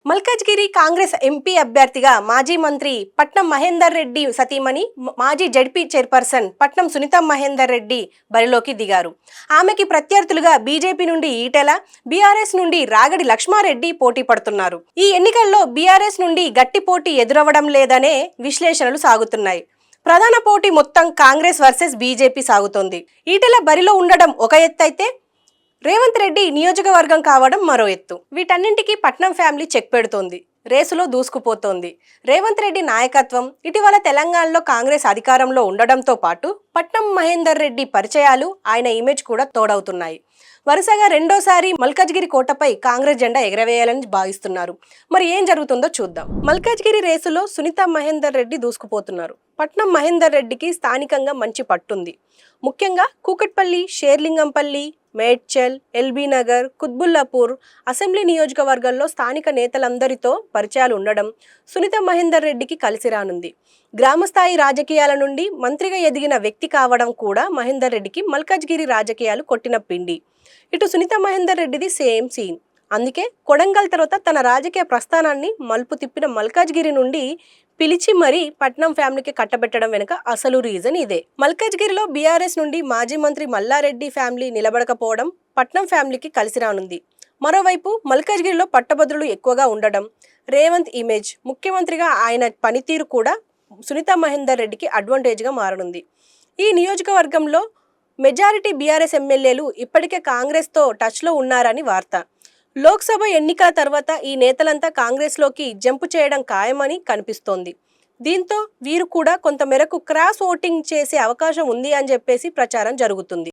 Malkajgiri Congress MP అభ్యర్థిగా మాజీ మంత్రి పట్నం మహేందర్ రెడ్డి సతీమణి మాజీ జడ్పీ చైర్పర్సన్ పట్నం సునీత మహేందర్ రెడ్డి బరిలోకి దిగారు. ఆమెకి ప్రత్యర్థులుగా బీజేపీ నుండి ఈటెల, బీఆర్ఎస్ నుండి రాగడి లక్ష్మారెడ్డి పోటీ పడుతున్నారు. ఈ ఎన్నికల్లో బీఆర్ఎస్ నుండి గట్టి పోటీ ఎదురవ్వడం లేదనే విశ్లేషణలు సాగుతున్నాయి. ప్రధాన పోటీ మొత్తం కాంగ్రెస్ వర్సెస్ బీజేపీ సాగుతోంది. ఈటెల బరిలో ఉండడం ఒక ఎత్తైతే రేవంత్ రెడ్డి నియోజకవర్గం కావడం మరో ఎత్తు. వీటన్నింటికీ పట్నం ఫ్యామిలీ చెక్ పెడుతోంది. రేసులో దూసుకుపోతోంది. రేవంత్ రెడ్డి నాయకత్వం, ఇటీవల తెలంగాణలో కాంగ్రెస్ అధికారంలో ఉండడంతో పాటు పట్నం మహేందర్ రెడ్డి పరిచయాలు, ఆయన ఇమేజ్ కూడా తోడవుతున్నాయి. వరుసగా రెండోసారి మల్కాజ్గిరి కోటపై కాంగ్రెస్ జెండా ఎగరవేయాలని భావిస్తున్నారు. మరి ఏం జరుగుతుందో చూద్దాం. మల్కాజ్గిరి రేసులో సునీత మహేందర్ రెడ్డి దూసుకుపోతున్నారు. పట్నం మహేందర్ రెడ్డికి స్థానికంగా మంచి పట్టుంది. ముఖ్యంగా కూకట్పల్లి, షేర్లింగంపల్లి, మేడ్చల్, ఎల్బీ నగర్, కుత్బుల్లాపూర్ అసెంబ్లీ నియోజకవర్గాల్లో స్థానిక నేతలందరితో పరిచయాలు ఉండడం సునీత మహేందర్ రెడ్డికి కలిసి రానుంది. గ్రామస్థాయి రాజకీయాల నుండి మంత్రిగా ఎదిగిన వ్యక్తి కావడం కూడా మహేందర్ రెడ్డికి మల్కాజ్గిరి రాజకీయాలు కొట్టిన పిండి. ఇటు సునీత మహేందర్ రెడ్డిది సేమ్ సీన్. అందుకే కొడంగల్ తర్వాత తన రాజకీయ ప్రస్థానాన్ని మలుపు తిప్పిన మల్కాజ్గిరి నుండి పిలిచి మరీ పట్నం ఫ్యామిలీకి కట్టబెట్టడం వెనుక అసలు రీజన్ ఇదే. మల్కాజ్గిరిలో బీఆర్ఎస్ నుండి మాజీ మంత్రి మల్లారెడ్డి ఫ్యామిలీ నిలబడకపోవడం పట్నం ఫ్యామిలీకి కలిసి రానుంది. మరోవైపు మల్కాజ్గిరిలో పట్టభద్రులు ఎక్కువగా ఉండడం, రేవంత్ ఇమేజ్, ముఖ్యమంత్రిగా ఆయన పనితీరు కూడా సునీత మహేందర్ రెడ్డికి అడ్వాంటేజ్గా మారనుంది. ఈ నియోజకవర్గంలో మెజారిటీ బీఆర్ఎస్ ఎమ్మెల్యేలు ఇప్పటికే కాంగ్రెస్తో టచ్లో ఉన్నారని వార్త. లోక్సభ ఎన్నికల తర్వాత ఈ నేతలంతా కాంగ్రెస్లోకి జంపు చేయడం ఖాయమని కనిపిస్తోంది. దీంతో వీరు కూడా కొంతమేరకు క్రాస్ ఓటింగ్ చేసే అవకాశం ఉంది అని చెప్పేసి ప్రచారం జరుగుతుంది.